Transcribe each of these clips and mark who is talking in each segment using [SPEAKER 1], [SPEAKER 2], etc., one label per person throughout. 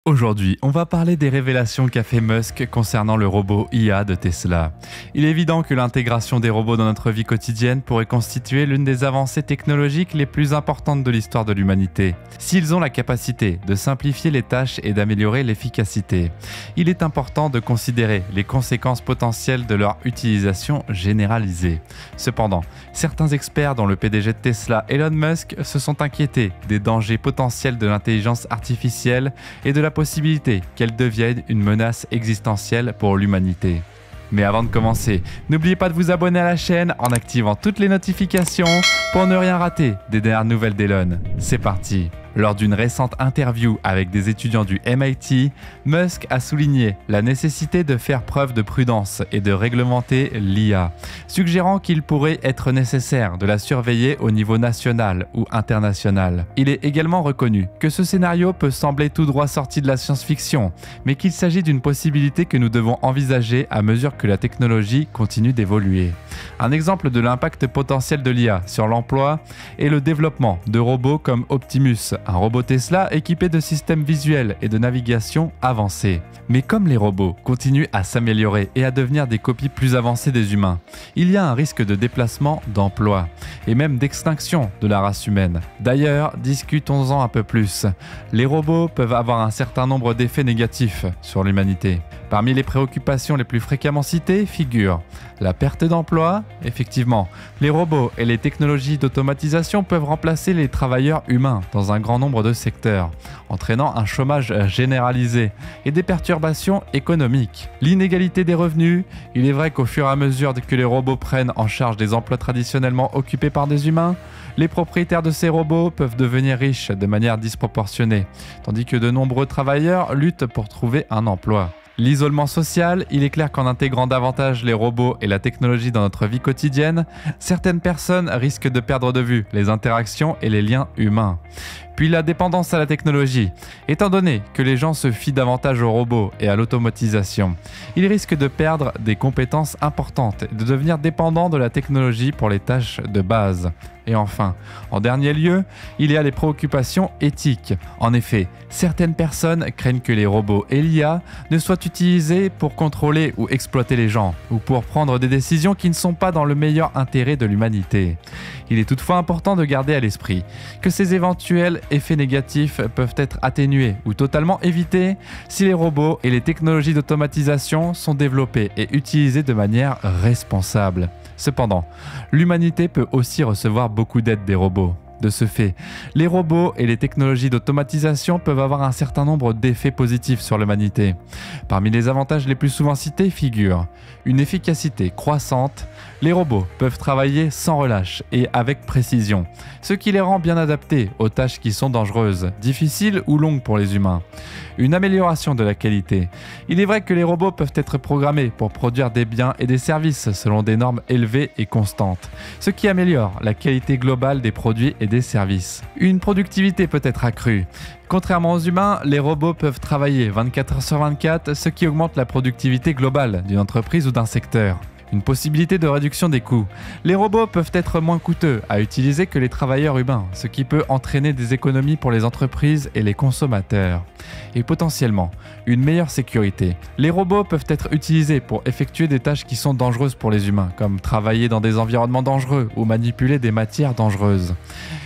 [SPEAKER 1] Aujourd'hui, on va parler des révélations qu'a fait Musk concernant le robot IA de Tesla. Il est évident que l'intégration des robots dans notre vie quotidienne pourrait constituer l'une des avancées technologiques les plus importantes de l'histoire de l'humanité, s'ils ont la capacité de simplifier les tâches et d'améliorer l'efficacité. Il est important de considérer les conséquences potentielles de leur utilisation généralisée. Cependant, certains experts, dont le PDG de Tesla, Elon Musk, se sont inquiétés des dangers potentiels de l'intelligence artificielle et de la possibilité qu'elle devienne une menace existentielle pour l'humanité. Mais avant de commencer, n'oubliez pas de vous abonner à la chaîne en activant toutes les notifications pour ne rien rater des dernières nouvelles d'Elon. C'est parti! Lors d'une récente interview avec des étudiants du MIT, Musk a souligné la nécessité de faire preuve de prudence et de réglementer l'IA, suggérant qu'il pourrait être nécessaire de la surveiller au niveau national ou international. Il est également reconnu que ce scénario peut sembler tout droit sorti de la science-fiction, mais qu'il s'agit d'une possibilité que nous devons envisager à mesure que la technologie continue d'évoluer. Un exemple de l'impact potentiel de l'IA sur l'emploi est le développement de robots comme Optimus, un robot Tesla équipé de systèmes visuels et de navigation avancés. Mais comme les robots continuent à s'améliorer et à devenir des copies plus avancées des humains, il y a un risque de déplacement d'emploi et même d'extinction de la race humaine. D'ailleurs, discutons-en un peu plus. Les robots peuvent avoir un certain nombre d'effets négatifs sur l'humanité. Parmi les préoccupations les plus fréquemment citées figurent la perte d'emploi. Effectivement, les robots et les technologies d'automatisation peuvent remplacer les travailleurs humains dans un grand nombre de secteurs, entraînant un chômage généralisé et des perturbations économiques. L'inégalité des revenus. Il est vrai qu'au fur et à mesure que les robots prennent en charge des emplois traditionnellement occupés par des humains, les propriétaires de ces robots peuvent devenir riches de manière disproportionnée, tandis que de nombreux travailleurs luttent pour trouver un emploi. L'isolement social, il est clair qu'en intégrant davantage les robots et la technologie dans notre vie quotidienne, certaines personnes risquent de perdre de vue les interactions et les liens humains. Puis la dépendance à la technologie. Étant donné que les gens se fient davantage aux robots et à l'automatisation, ils risquent de perdre des compétences importantes et de devenir dépendants de la technologie pour les tâches de base. Et enfin, en dernier lieu, il y a les préoccupations éthiques. En effet, certaines personnes craignent que les robots et l'IA ne soient utilisés pour contrôler ou exploiter les gens, ou pour prendre des décisions qui ne sont pas dans le meilleur intérêt de l'humanité. Il est toutefois important de garder à l'esprit que ces éventuels effets négatifs peuvent être atténués ou totalement évités si les robots et les technologies d'automatisation sont développés et utilisés de manière responsable. Cependant, l'humanité peut aussi recevoir beaucoup d'aide des robots. De ce fait, les robots et les technologies d'automatisation peuvent avoir un certain nombre d'effets positifs sur l'humanité. Parmi les avantages les plus souvent cités figurent une efficacité croissante. Les robots peuvent travailler sans relâche et avec précision, ce qui les rend bien adaptés aux tâches qui sont dangereuses, difficiles ou longues pour les humains. Une amélioration de la qualité. Il est vrai que les robots peuvent être programmés pour produire des biens et des services selon des normes élevées et constantes, ce qui améliore la qualité globale des produits et des services. Une productivité peut être accrue. Contrairement aux humains, les robots peuvent travailler 24 heures sur 24, ce qui augmente la productivité globale d'une entreprise ou d'un secteur. Une possibilité de réduction des coûts. Les robots peuvent être moins coûteux à utiliser que les travailleurs humains, ce qui peut entraîner des économies pour les entreprises et les consommateurs. Et potentiellement, une meilleure sécurité. Les robots peuvent être utilisés pour effectuer des tâches qui sont dangereuses pour les humains, comme travailler dans des environnements dangereux ou manipuler des matières dangereuses.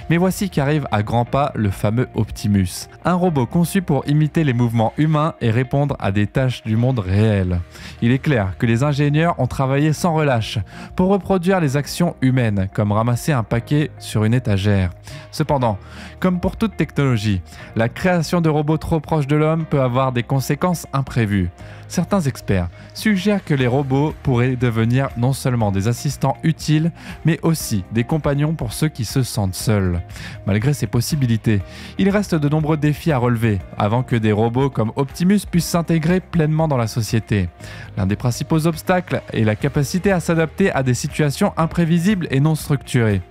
[SPEAKER 1] Mais voici qu'arrive à grands pas le fameux Optimus, un robot conçu pour imiter les mouvements humains et répondre à des tâches du monde réel. Il est clair que les ingénieurs ont travaillé sans relâche pour reproduire les actions humaines, comme ramasser un paquet sur une étagère. Cependant, comme pour toute technologie, la création de robots trop proches de l'homme peut avoir des conséquences imprévues. Certains experts suggèrent que les robots pourraient devenir non seulement des assistants utiles, mais aussi des compagnons pour ceux qui se sentent seuls. Malgré ces possibilités, il reste de nombreux défis à relever avant que des robots comme Optimus puissent s'intégrer pleinement dans la société. L'un des principaux obstacles est la capacité capacité à s'adapter à des situations imprévisibles et non structurées,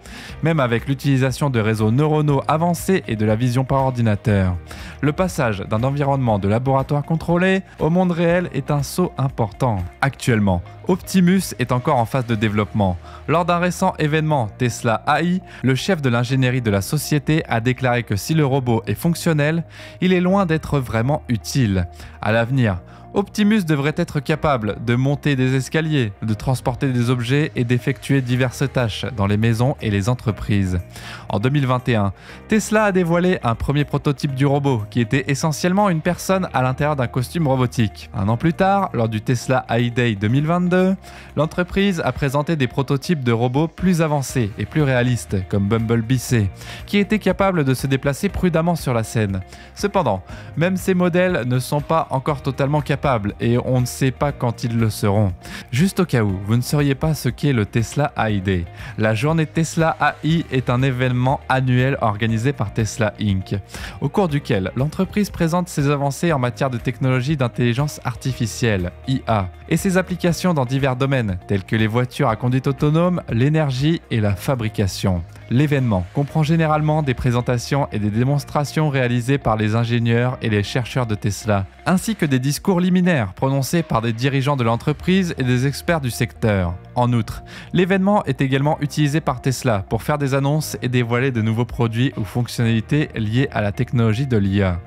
[SPEAKER 1] même avec l'utilisation de réseaux neuronaux avancés et de la vision par ordinateur. Le passage d'un environnement de laboratoire contrôlé au monde réel est un saut important. Actuellement, Optimus est encore en phase de développement. Lors d'un récent événement Tesla AI, le chef de l'ingénierie de la société a déclaré que si le robot est fonctionnel, il est loin d'être vraiment utile. À l'avenir, Optimus devrait être capable de monter des escaliers, de transporter des objets et d'effectuer diverses tâches dans les maisons et les entreprises. En 2021, Tesla a dévoilé un premier prototype du robot qui était essentiellement une personne à l'intérieur d'un costume robotique. Un an plus tard, lors du Tesla AI Day 2022, l'entreprise a présenté des prototypes de robots plus avancés et plus réalistes, comme Bumblebee C, qui étaient capables de se déplacer prudemment sur la scène. Cependant, même ces modèles ne sont pas encore totalement capables et on ne sait pas quand ils le seront. Juste au cas où vous ne sauriez pas ce qu'est le Tesla AI Day, la journée Tesla AI est un événement annuel organisé par Tesla Inc., au cours duquel l'entreprise présente ses avancées en matière de technologie d'intelligence artificielle, IA, et ses applications dans divers domaines tels que les voitures à conduite autonome, l'énergie et la fabrication. L'événement comprend généralement des présentations et des démonstrations réalisées par les ingénieurs et les chercheurs de Tesla, ainsi que des discours liminaires prononcés par des dirigeants de l'entreprise et des experts du secteur. En outre, l'événement est également utilisé par Tesla pour faire des annonces et dévoiler de nouveaux produits ou fonctionnalités liées à la technologie de l'IA.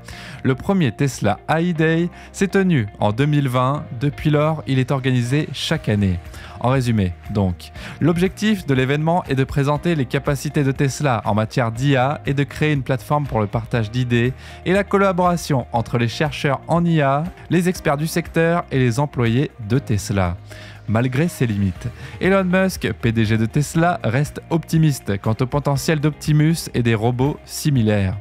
[SPEAKER 1] Le premier Tesla AI Day s'est tenu en 2020, depuis lors il est organisé chaque année. En résumé, donc, l'objectif de l'événement est de présenter les capacités de Tesla en matière d'IA et de créer une plateforme pour le partage d'idées et la collaboration entre les chercheurs en IA, les experts du secteur et les employés de Tesla. Malgré ses limites, Elon Musk, PDG de Tesla, reste optimiste quant au potentiel d'Optimus et des robots similaires.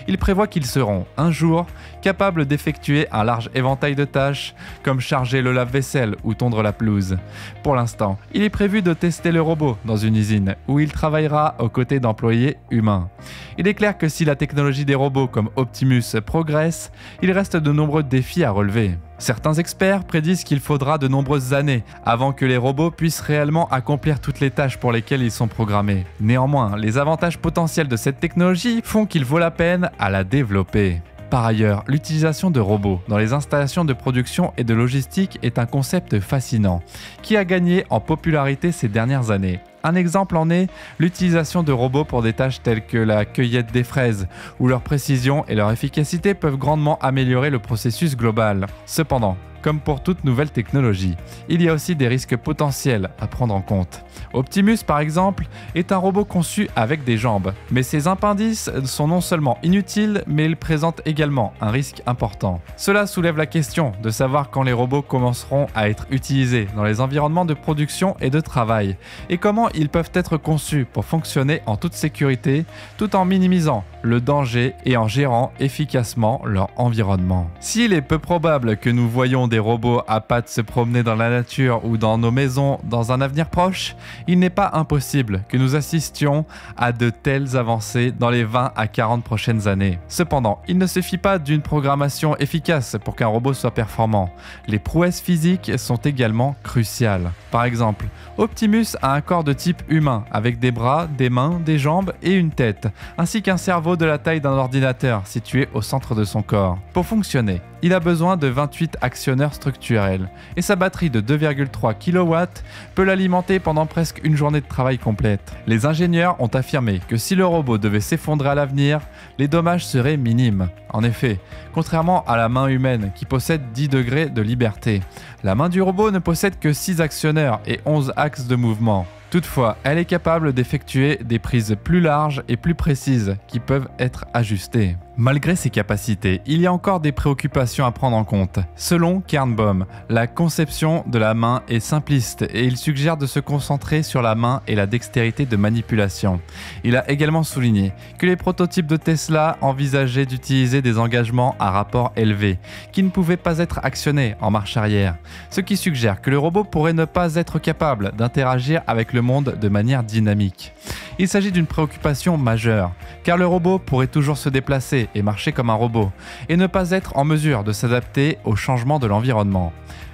[SPEAKER 1] Il prévoit qu'ils seront, un jour, capables d'effectuer un large éventail de tâches, comme charger le lave-vaisselle ou tondre la pelouse. Pour l'instant, il est prévu de tester le robot dans une usine, où il travaillera aux côtés d'employés humains. Il est clair que si la technologie des robots comme Optimus progresse, il reste de nombreux défis à relever. Certains experts prédisent qu'il faudra de nombreuses années avant que les robots puissent réellement accomplir toutes les tâches pour lesquelles ils sont programmés. Néanmoins, les avantages potentiels de cette technologie font qu'il vaut la peine à la développer. Par ailleurs, l'utilisation de robots dans les installations de production et de logistique est un concept fascinant, qui a gagné en popularité ces dernières années. Un exemple en est l'utilisation de robots pour des tâches telles que la cueillette des fraises, où leur précision et leur efficacité peuvent grandement améliorer le processus global. Cependant, comme pour toute nouvelle technologie, il y a aussi des risques potentiels à prendre en compte. Optimus, par exemple, est un robot conçu avec des jambes, mais ses appendices sont non seulement inutiles, mais ils présentent également un risque important. Cela soulève la question de savoir quand les robots commenceront à être utilisés dans les environnements de production et de travail, et comment ils peuvent être conçus pour fonctionner en toute sécurité, tout en minimisant le danger et en gérant efficacement leur environnement. S'il est peu probable que nous voyions des robots à pattes se promener dans la nature ou dans nos maisons dans un avenir proche, il n'est pas impossible que nous assistions à de telles avancées dans les 20 à 40 prochaines années. Cependant, il ne suffit pas d'une programmation efficace pour qu'un robot soit performant. Les prouesses physiques sont également cruciales. Par exemple, Optimus a un corps de type humain avec des bras, des mains, des jambes et une tête, ainsi qu'un cerveau de la taille d'un ordinateur situé au centre de son corps. Pour fonctionner, il a besoin de 28 actionneurs structurels et sa batterie de 2,3 kW peut l'alimenter pendant presque une journée de travail complète. Les ingénieurs ont affirmé que si le robot devait s'effondrer à l'avenir, les dommages seraient minimes. En effet, contrairement à la main humaine qui possède 10 degrés de liberté, la main du robot ne possède que 6 actionneurs et 11 axes de mouvement. Toutefois, elle est capable d'effectuer des prises plus larges et plus précises qui peuvent être ajustées. Malgré ses capacités, il y a encore des préoccupations à prendre en compte. Selon Kernbaum, la conception de la main est simpliste et il suggère de se concentrer sur la main et la dextérité de manipulation. Il a également souligné que les prototypes de Tesla envisageaient d'utiliser des engagements à rapport élevé, qui ne pouvaient pas être actionnés en marche arrière, ce qui suggère que le robot pourrait ne pas être capable d'interagir avec le monde de manière dynamique. Il s'agit d'une préoccupation majeure, car le robot pourrait toujours se déplacer et marcher comme un robot, et ne pas être en mesure de s'adapter aux changements de l'environnement.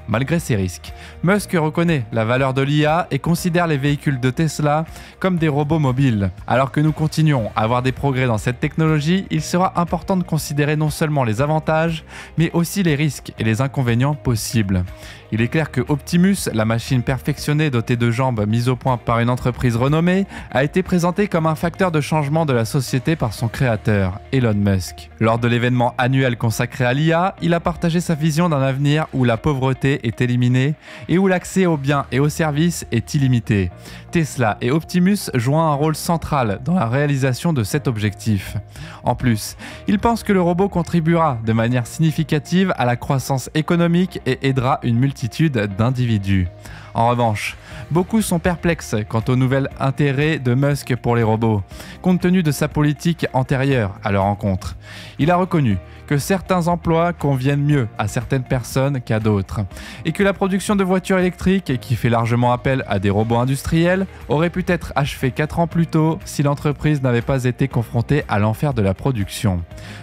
[SPEAKER 1] Malgré ces risques, Musk reconnaît la valeur de l'IA et considère les véhicules de Tesla comme des robots mobiles. Alors que nous continuons à avoir des progrès dans cette technologie, il sera important de considérer non seulement les avantages, mais aussi les risques et les inconvénients possibles. Il est clair que Optimus, la machine perfectionnée dotée de jambes mise au point par une entreprise renommée, a été présentée comme un facteur de changement de la société par son créateur, Elon Musk. Lors de l'événement annuel consacré à l'IA, il a partagé sa vision d'un avenir où la pauvreté est éliminée et où l'accès aux biens et aux services est illimité. Tesla et Optimus jouent un rôle central dans la réalisation de cet objectif. En plus, il pense que le robot contribuera de manière significative à la croissance économique et aidera une multitude d'individus. En revanche, beaucoup sont perplexes quant au nouvel intérêt de Musk pour les robots, compte tenu de sa politique antérieure à leur rencontre. Il a reconnu que certains emplois conviennent mieux à certaines personnes qu'à d'autres, et que la production de voitures électriques, qui fait largement appel à des robots industriels, aurait pu être achevée 4 ans plus tôt si l'entreprise n'avait pas été confrontée à l'enfer de la production.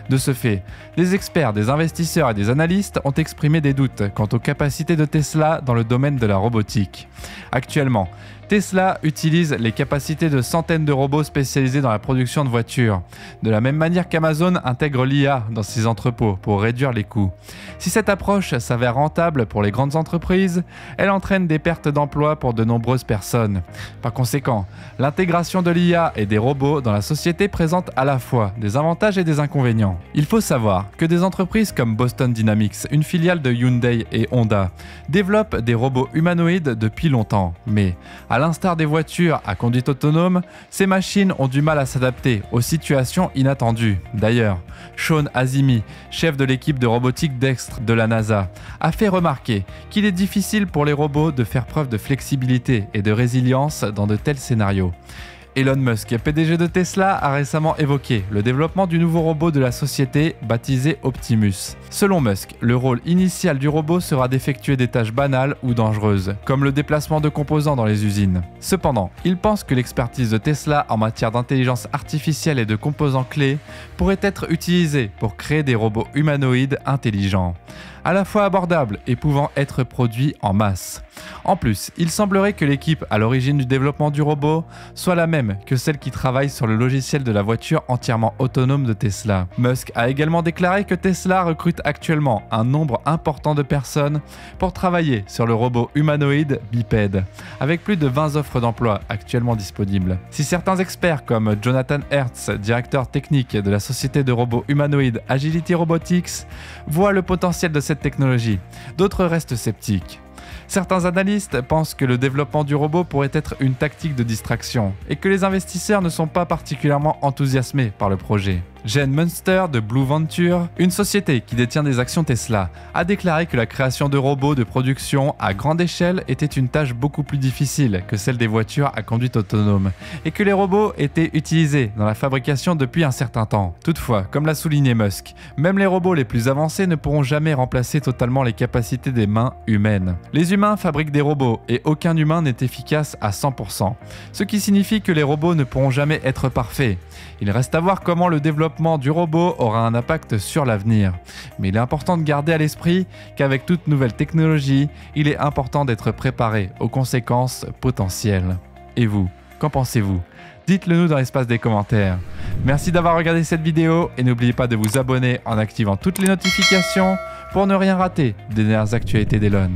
[SPEAKER 1] De ce fait, des experts, des investisseurs et des analystes ont exprimé des doutes quant aux capacités de Tesla dans le domaine de la robotique. Actuellement, Tesla utilise les capacités de centaines de robots spécialisés dans la production de voitures, de la même manière qu'Amazon intègre l'IA dans ses entrepôts pour réduire les coûts. Si cette approche s'avère rentable pour les grandes entreprises, elle entraîne des pertes d'emplois pour de nombreuses personnes. Par conséquent, l'intégration de l'IA et des robots dans la société présente à la fois des avantages et des inconvénients. Il faut savoir que des entreprises comme Boston Dynamics, une filiale de Hyundai et Honda, développent des robots humanoïdes depuis longtemps, mais à l'instar des voitures à conduite autonome, ces machines ont du mal à s'adapter aux situations inattendues. D'ailleurs, Sean Azimi, chef de l'équipe de robotique d'Extre de la NASA, a fait remarquer qu'il est difficile pour les robots de faire preuve de flexibilité et de résilience dans de tels scénarios. Elon Musk, PDG de Tesla, a récemment évoqué le développement du nouveau robot de la société baptisé Optimus. Selon Musk, le rôle initial du robot sera d'effectuer des tâches banales ou dangereuses, comme le déplacement de composants dans les usines. Cependant, il pense que l'expertise de Tesla en matière d'intelligence artificielle et de composants clés pourrait être utilisée pour créer des robots humanoïdes intelligents, à la fois abordables et pouvant être produits en masse. En plus, il semblerait que l'équipe à l'origine du développement du robot soit la même que celle qui travaille sur le logiciel de la voiture entièrement autonome de Tesla. Musk a également déclaré que Tesla recrute actuellement un nombre important de personnes pour travailler sur le robot humanoïde bipède, avec plus de 20 offres d'emploi actuellement disponibles. Si certains experts comme Jonathan Hertz, directeur technique de la société de robots humanoïdes Agility Robotics, voient le potentiel de cette technologie, d'autres restent sceptiques. Certains analystes pensent que le développement du robot pourrait être une tactique de distraction et que les investisseurs ne sont pas particulièrement enthousiasmés par le projet. Gene Munster de Blue Venture, une société qui détient des actions Tesla, a déclaré que la création de robots de production à grande échelle était une tâche beaucoup plus difficile que celle des voitures à conduite autonome et que les robots étaient utilisés dans la fabrication depuis un certain temps. Toutefois, comme l'a souligné Musk, même les robots les plus avancés ne pourront jamais remplacer totalement les capacités des mains humaines. Les humains fabriquent des robots et aucun humain n'est efficace à 100%, ce qui signifie que les robots ne pourront jamais être parfaits. Il reste à voir comment le développement du robot aura un impact sur l'avenir. Mais il est important de garder à l'esprit qu'avec toute nouvelle technologie, il est important d'être préparé aux conséquences potentielles. Et vous, qu'en pensez-vous ? Dites-le nous dans l'espace des commentaires. Merci d'avoir regardé cette vidéo et n'oubliez pas de vous abonner en activant toutes les notifications pour ne rien rater des dernières actualités d'Elon.